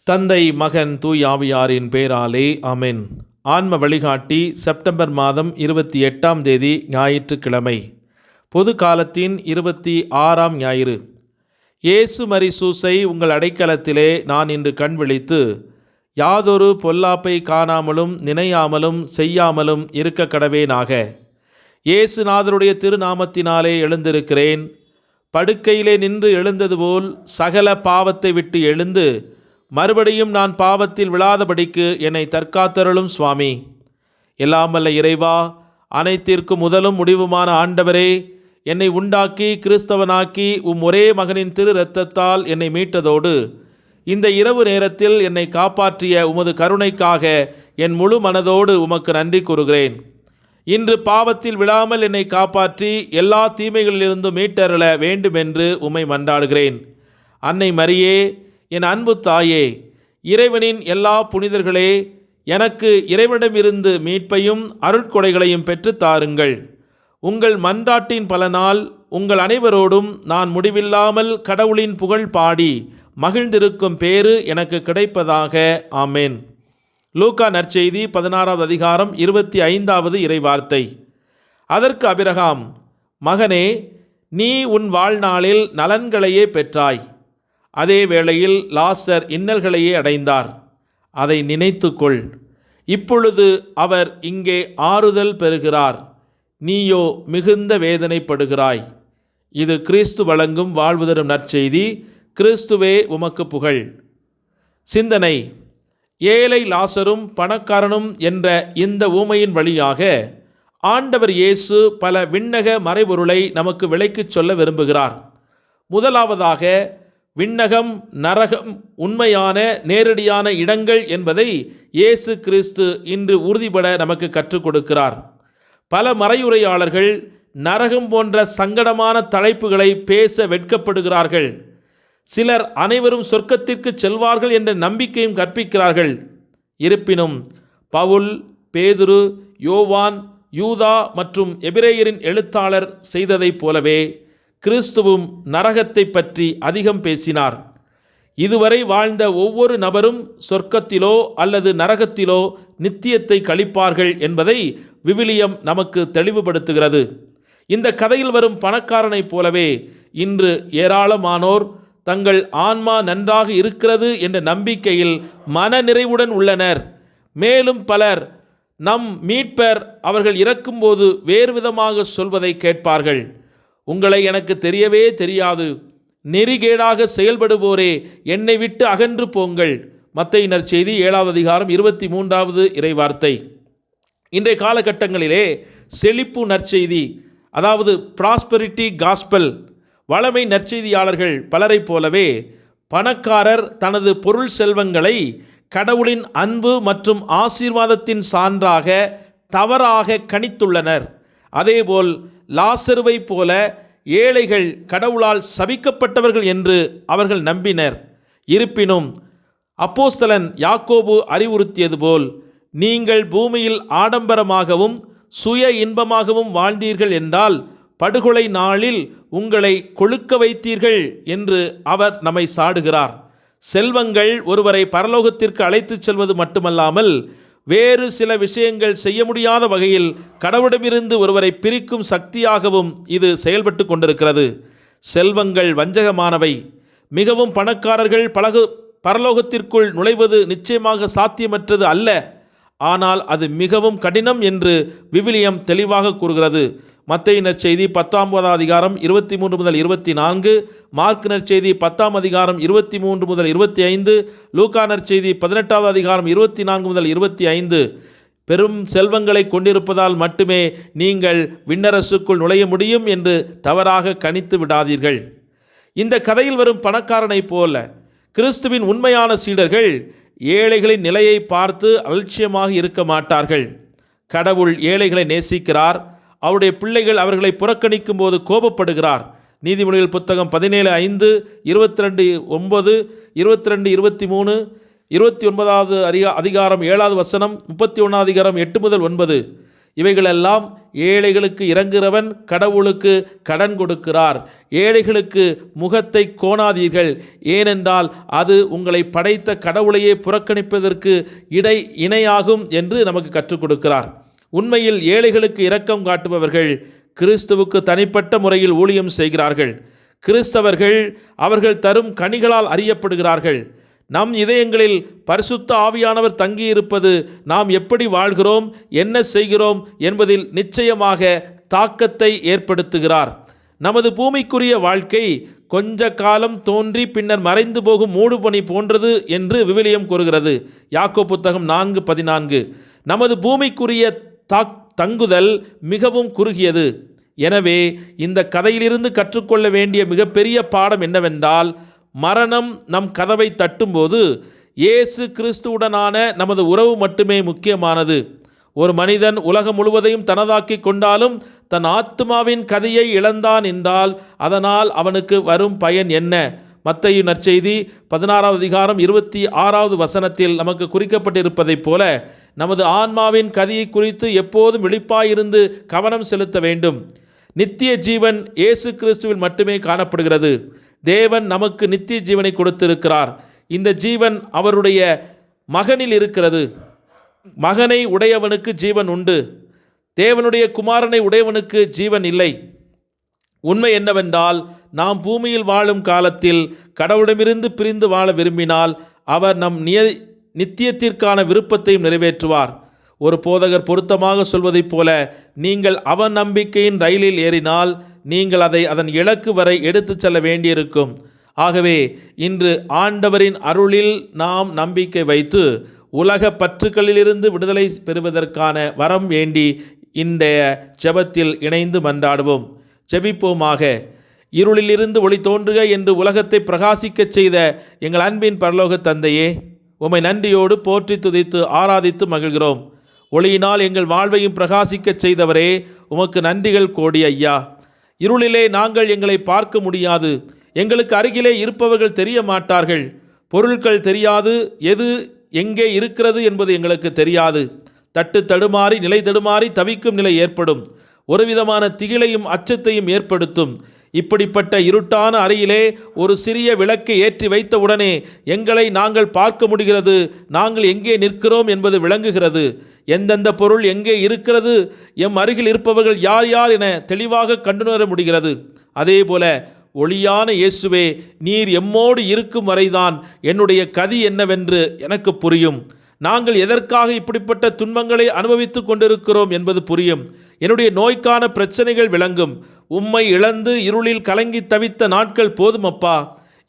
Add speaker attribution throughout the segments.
Speaker 1: தந்தை மகன் தூய் ஆவியாரின் பேராலே ஆமென். ஆன்ம வழிகாட்டி செப்டம்பர் மாதம் 28ஆம் தேதி ஞாயிற்றுக்கிழமை. பொது காலத்தின் 26ஆம் ஞாயிறு. இயேசு மரி சூசை உங்கள் அடைக்கலத்திலே நான் இன்று கண் விழித்து யாதொரு பொல்லாப்பை காணாமலும் நினையாமலும் செய்யாமலும் இருக்க கடவேனாக. இயேசுநாதருடைய திருநாமத்தினாலே எழுந்திருக்கிறேன். படுக்கையிலே நின்று எழுந்தது போல் சகல பாவத்தை விட்டு எழுந்து மறுபடியும் நான் பாவத்தில் விழாதபடிக்கு என்னை தற்காத்தருளும் சுவாமி. எல்லாம் வல்ல இறைவா, அனைத்திற்கும் முதலும் முடிவுமான ஆண்டவரே, என்னை உண்டாக்கி கிறிஸ்தவனாக்கி ஒரே மகனின் திரு இரத்தத்தால் என்னை மீட்டதோடு இந்த இரவு நேரத்தில் என்னை காப்பாற்றிய உமது கருணைக்காக என் முழு மனதோடு உமக்கு நன்றி கூறுகிறேன். இன்று பாவத்தில் விழாமல் என்னை காப்பாற்றி எல்லா தீமைகளிலிருந்தும் மீட்டருள வேண்டுமென்று உம்மை மன்றாடுகிறேன். அன்னை மரியே, என் அன்பு தாயே, இறைவனின் எல்லா புனிதர்களே, எனக்கு இறைவனிடமிருந்து மீட்பையும் அருட்கொடைகளையும் பெற்று தாருங்கள். உங்கள் மன்றாட்டின் பலனால் உங்கள் அனைவரோடும் நான் முடிவில்லாமல் கடவுளின் புகழ் பாடி மகிழ்ந்திருக்கும் பேறு எனக்கு கிடைப்பதாக. ஆமேன். லூக்கா நற்செய்தி 16வது அதிகாரம் 25வது இறைவார்த்தை. அதற்கு அபிரகாம், மகனே, நீ உன் வாழ்நாளில் நலன்களையே பெற்றாய். அதே வேளையில் லாசர் இன்னல்களையே அடைந்தார். அதை நினைத்துக்கொள். இப்பொழுது அவர் இங்கே ஆறுதல் பெறுகிறார், நீயோ மிகுந்த வேதனைப்படுகிறாய். இது கிறிஸ்து வழங்கும் வாழ்வு தரும் நற்செய்தி. கிறிஸ்துவே உமக்கு புகழ். சிந்தனை. ஏழை லாசரும் பணக்காரனும் என்ற இந்த ஊமையின் வழியாக ஆண்டவர் இயேசு பல விண்ணக மறைபொருளை நமக்கு விளக்கிச் சொல்ல விரும்புகிறார். முதலாவதாக, விண்ணகம் நரகம் உண்மையான நேரடியான இடங்கள் என்பதை இயேசு கிறிஸ்து இன்று உறுதிபட நமக்கு கற்றுக் கொடுக்கிறார். பல மறையுரையாளர்கள் நரகம் போன்ற சங்கடமான தலைப்புகளை பேச வெட்கப்படுகிறார்கள். சிலர் அனைவரும் சொர்க்கத்திற்கு செல்வார்கள் என்ற நம்பிக்கையும் கற்பிக்கிறார்கள். இருப்பினும் பவுல், பேதுரு, யோவான், யூதா மற்றும் எபிரேயரின் எழுத்தாளர் செய்ததைப் போலவே கிறிஸ்துவும் நரகத்தை பற்றி அதிகம் பேசினார். இதுவரை வாழ்ந்த ஒவ்வொரு நபரும் சொர்க்கத்திலோ அல்லது நரகத்திலோ நித்தியத்தை கழிப்பார்கள் என்பதை விவிலியம் நமக்கு தெளிவுபடுத்துகிறது. இந்த கதையில் வரும் பணக்காரனைப் போலவே இன்று ஏராளமானோர் தங்கள் ஆன்மா நன்றாக இருக்கிறது என்ற நம்பிக்கையில் மன நிறைவுடன் உள்ளனர். மேலும் பலர் நம் மீட்பர் அவர்கள் இறக்கும்போது வேறு விதமாக சொல்வதை கேட்பார்கள். உங்களை எனக்கு தெரியவே தெரியாது, நெறிகேடாக செயல்படுவோரே, என்னை விட்டு அகன்று போங்கள். மத்தேயு நற்செய்தி 7வது அதிகாரம் 23வது இறைவார்த்தை. இன்றைய காலகட்டங்களிலே செழிப்பு நற்செய்தி, அதாவது ப்ராஸ்பெரிட்டி காஸ்பல், வளமை நற்செய்தியாளர்கள் பலரைப் போலவே பணக்காரர் தனது பொருள் செல்வங்களை கடவுளின் அன்பு மற்றும் ஆசீர்வாதத்தின் சான்றாக தவறாக கணித்துள்ளனர். அதேபோல் லாசருவை போல ஏழைகள் கடவுளால் சபிக்கப்பட்டவர்கள் என்று அவர்கள் நம்பினர். இருப்பினும் அப்போஸ்தலன் யாக்கோபு அறிவுறுத்தியது போல், நீங்கள் பூமியில் ஆடம்பரமாகவும் சுய இன்பமாகவும் வாழ்ந்தீர்கள் என்றால் படுகொலை நாளில் உங்களை கொழுக்க வைத்தீர்கள் என்று அவர் நம்மை சாடுகிறார். செல்வங்கள் ஒருவரை பரலோகத்திற்கு அழைத்துச் செல்வது மட்டுமல்லாமல் வேறு சில விஷயங்கள் செய்ய முடியாத வகையில் கடவுளிடமிருந்து ஒருவரை பிரிக்கும் சக்தியாகவும் இது செயல்பட்டு கொண்டிருக்கிறது. செல்வங்கள் வஞ்சகமானவை. மிகவும் பணக்காரர்கள் பரலோகத்திற்குள் நுழைவது நிச்சயமாக சாத்தியமற்றது அல்ல. ஆனால் அது மிகவும் கடினம் என்று விவிலியம் தெளிவாக கூறுகிறது. மத்தேயு நற்செய்தி 10வது அதிகாரம் 23 முதல் 24, மார்க் நற்செய்தி 10ஆம் அதிகாரம் 23 முதல் 25, லூக்கா நற்செய்தி 18வது அதிகாரம் 24 முதல் 25. பெரும் செல்வங்களை கொண்டிருப்பதால் மட்டுமே நீங்கள் விண்ணரசுக்குள் நுழைய முடியும் என்று தவறாக கணித்து விடாதீர்கள். இந்த கதையில் வரும் பணக்காரனைப் போல கிறிஸ்துவின் உண்மையான சீடர்கள் ஏழைகளின் நிலையை பார்த்து அலட்சியமாக இருக்க மாட்டார்கள். கடவுள் ஏழைகளை நேசிக்கிறார். அவருடைய பிள்ளைகள் அவர்களை புறக்கணிக்கும் போது கோபப்படுகிறார். நீதிமொழிகள் புத்தகம் 17:5, 22:9, 22:23, 29வது அதிகாரம் 7வது வசனம், 31வது அதிகாரம் 8 முதல் 9. இவைகளெல்லாம் ஏழைகளுக்கு இரங்குகிறவன் கடவுளுக்கு கடன் கொடுக்கிறார். ஏழைகளுக்கு முகத்தை கோணாதீர்கள், ஏனென்றால் அது உங்களை படைத்த கடவுளையே புறக்கணிப்பதற்கு இணையாகும் என்று நமக்கு கற்றுக் கொடுக்கிறார். உண்மையில் ஏழைகளுக்கு இரக்கம் காட்டுபவர்கள் கிறிஸ்துவுக்கு தனிப்பட்ட முறையில் ஊழியம் செய்கிறார்கள். கிறிஸ்தவர்கள் அவர்கள் தரும் கனிகளால் அறியப்படுகிறார்கள். நம் இதயங்களில் பரிசுத்த ஆவியானவர் தங்கியிருப்பது நாம் எப்படி வாழ்கிறோம், என்ன செய்கிறோம் என்பதில் நிச்சயமாக தாக்கத்தை ஏற்படுத்துகிறார். நமது பூமிக்குரிய வாழ்க்கை கொஞ்ச காலம் தோன்றி பின்னர் மறைந்து போகும் மூடுபனி போன்றது என்று விவிலியம் கூறுகிறது. யாக்கோபு புத்தகம் 4:14. நமது பூமிக்குரிய தங்குதல் மிகவும் குறுகியது. எனவே இந்த கதையிலிருந்து கற்றுக்கொள்ள வேண்டிய மிகப்பெரிய பாடம் என்னவென்றால், மரணம் நம் கதவை தட்டும்போது இயேசு கிறிஸ்துவுடனான நமது உறவு மட்டுமே முக்கியமானது. ஒரு மனிதன் உலகம் முழுவதையும் தனதாக்கி கொண்டாலும் தன் ஆத்துமாவின் கதியை இழந்தான் என்றால் அதனால் அவனுக்கு வரும் பயன் என்ன? மத்தேயு நற்செய்தி 16வது அதிகாரம் 26வது வசனத்தில் நமக்கு குறிக்கப்பட்டிருப்பதைப் போல நமது ஆன்மாவின் கதியை குறித்து எப்போதும் விழிப்பாயிருந்து கவனம் செலுத்த வேண்டும். நித்திய ஜீவன் இயேசு கிறிஸ்துவில் மட்டுமே காணப்படுகிறது. தேவன் நமக்கு நித்திய ஜீவனை கொடுத்திருக்கிறார். இந்த ஜீவன் அவருடைய மகனில் இருக்கிறது. மகனை உடையவனுக்கு ஜீவன் உண்டு. தேவனுடைய குமாரனை உடையவனுக்கு ஜீவன் இல்லை. உண்மை என்னவென்றால், நாம் பூமியில் வாழும் காலத்தில் கடவுளிடமிருந்து பிரிந்து வாழ விரும்பினால் அவர் நம் நித்தியத்திற்கான விருப்பத்தையும் நிறைவேற்றுவார். ஒரு போதகர் பொருத்தமாக சொல்வதைப் போல, நீங்கள் அவநம்பிக்கையின் ரயிலில் ஏறினால் நீங்கள் அதை அதன் இலக்கு வரை எடுத்துச் செல்ல வேண்டியிருக்கும். ஆகவே இன்று ஆண்டவரின் அருளில் நாம் நம்பிக்கை வைத்து உலக பற்றுக்களிலிருந்து விடுதலை பெறுவதற்கான வரம் வேண்டி இன்றைய ஜெபத்தில் இணைந்து மன்றாடுவோம். ஜெபிப்போமாக. இருளிலிருந்து ஒளி தோன்றுக என்று உலகத்தை பிரகாசிக்கச் செய்த எங்கள் அன்பின் பரலோக தந்தையே, உம்மை நன்றியோடு போற்றி துதித்து ஆராதித்து மகிழ்கிறோம். ஒளியினால் எங்கள் வாழ்வையும் பிரகாசிக்கச் செய்தவரே, உமக்கு நன்றிகள் கோடி ஐயா. இருளிலே நாங்கள் எங்களை பார்க்க முடியாது. எங்களுக்கு அருகிலே இருப்பவர்கள் தெரிய மாட்டார்கள். பொருட்கள் தெரியாது. எது எங்கே இருக்கிறது என்பது எங்களுக்கு தெரியாது. தட்டு தடுமாறி நிலை தடுமாறி தவிக்கும் நிலை ஏற்படும். ஒரு விதமான திகிலையும் அச்சத்தையும் ஏற்படுத்தும். இப்படிப்பட்ட இருட்டான அறையிலே ஒரு சிறிய விளக்கை ஏற்றி வைத்தவுடனே எங்களை நாங்கள் பார்க்க முடிகிறது. நாங்கள் எங்கே நிற்கிறோம் என்பது விளங்குகிறது. எந்தெந்த பொருள் எங்கே இருக்கிறது, எம் அருகில் இருப்பவர்கள் யார் யார் என தெளிவாக கண்டுணர முடிகிறது. அதேபோல ஒளியான இயேசுவே, நீர் எம்மோடு இருக்கும் வரைதான் என்னுடைய கதி என்னவென்று எனக்கு புரியும். நாங்கள் எதற்காக இப்படிப்பட்ட துன்பங்களை அனுபவித்து கொண்டிருக்கிறோம் என்பது புரியும். என்னுடைய நோய்க்கான பிரச்சனைகள் விளங்கும். உம்மை இழந்து இருளில் கலங்கி தவித்த நாட்கள் போதுமப்பா.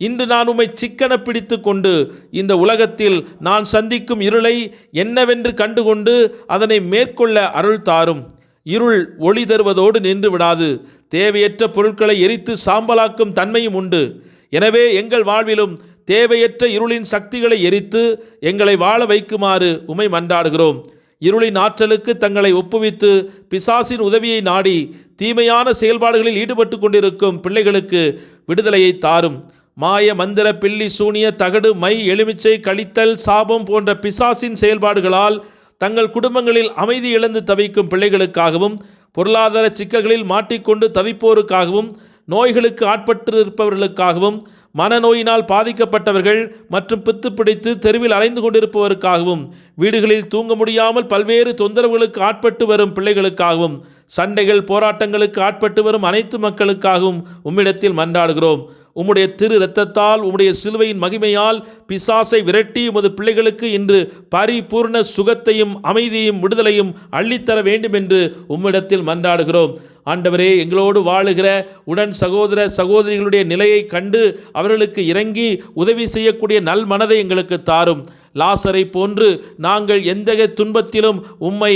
Speaker 1: இன்று நான் உம்மை சிக்கன பிடித்து கொண்டு இந்த உலகத்தில் நான் சந்திக்கும் இருளை என்னவென்று கண்டுகொண்டு அதனை மேற்கொள்ள அருள் தாரும். இருள் ஒளி தருவதோடு நின்று விடாது. தேவையற்ற பொருட்களை எரித்து சாம்பலாக்கும் தன்மையும் உண்டு. எனவே எங்கள் வாழ்விலும் தேவையற்ற இருளின் சக்திகளை எரித்து எங்களை வாழ வைக்குமாறு உம்மை மன்றாடுகிறோம். இருளின் ஆற்றலுக்கு தங்களை ஒப்புவித்து பிசாசின் உதவியை நாடி தீமையான செயல்பாடுகளில் ஈடுபட்டு கொண்டிருக்கும் பிள்ளைகளுக்கு விடுதலையை தாரும். மாய மந்திர பில்லி சூனிய தகடு மை எலுமிச்சை கழித்தல் சாபம் போன்ற பிசாசின் செயல்பாடுகளால் தங்கள் குடும்பங்களில் அமைதி இழந்து தவிக்கும் பிள்ளைகளுக்காகவும், பொருளாதார சிக்கல்களில் மாட்டிக்கொண்டு தவிப்போருக்காகவும், நோய்களுக்கு ஆட்பட்டிருப்பவர்களுக்காகவும், மனநோயினால் பாதிக்கப்பட்டவர்கள் மற்றும் பித்து பிடித்து தெருவில் அலைந்து கொண்டிருப்பவருக்காகவும், வீடுகளில் தூங்க முடியாமல் பல்வேறு தொந்தரவுகளுக்கு ஆட்பட்டு வரும் பிள்ளைகளுக்காகவும், சண்டைகள் போராட்டங்களுக்கு ஆட்பட்டு வரும் அனைத்து மக்களுக்காகவும் உம்மிடத்தில் மன்றாடுகிறோம். உம்முடைய திரு இரத்தத்தால் உம்முடைய சிலுவையின் மகிமையால் பிசாசை விரட்டி உமது பிள்ளைகளுக்கு இன்று பரிபூர்ண சுகத்தையும் அமைதியையும் விடுதலையும் அள்ளித்தர வேண்டும் என்று உம்மிடத்தில் மன்றாடுகிறோம். ஆண்டவரே, எங்களோடு வாழுகிற உடன் சகோதர சகோதரிகளுடைய நிலையை கண்டு அவர்களுக்கு இறங்கி உதவி செய்யக்கூடிய நல் மனதை எங்களுக்கு தாரும். லாசரை போன்று நாங்கள் எந்த துன்பத்திலும் உம்மை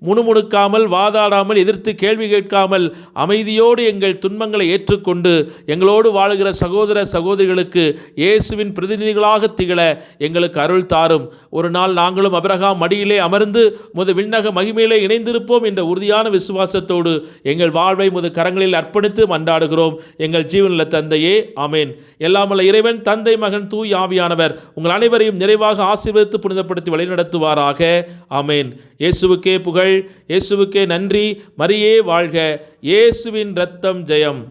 Speaker 1: முணுமுணுக்காமல், வாதாடாமல், எதிர்த்து கேள்வி கேட்காமல் அமைதியோடு எங்கள் துன்பங்களை ஏற்றுக்கொண்டு எங்களோடு வாழுகிற சகோதர சகோதரிகளுக்கு இயேசுவின் பிரதிநிதிகளாக திகழ எங்களுக்கு அருள் தாரும். ஒரு நாள் நாங்களும் அபிரகாம் மடியிலே அமர்ந்து முது விண்ணக மகிமையிலே இணைந்திருப்போம் என்ற உறுதியான விசுவாசத்தோடு எங்கள் வாழ்வை முது கரங்களில் அர்ப்பணித்து மன்றாடுகிறோம். எங்கள் ஜீவனுள்ள தந்தையே, ஆமேன். எல்லாமல்ல இறைவன், தந்தை, மகன், தூய் ஆவியானவர் உங்கள் அனைவரையும் நிறைவாக ஆசீர்வதித்து புனிதப்படுத்தி வழிநடத்துவாராக. ஆமேன். இயேசுவுக்கே புகழ். இயேசுவுக்கே நன்றி. மரியே வாழ்க. இயேசுவின் இரத்தம் ஜெயம்.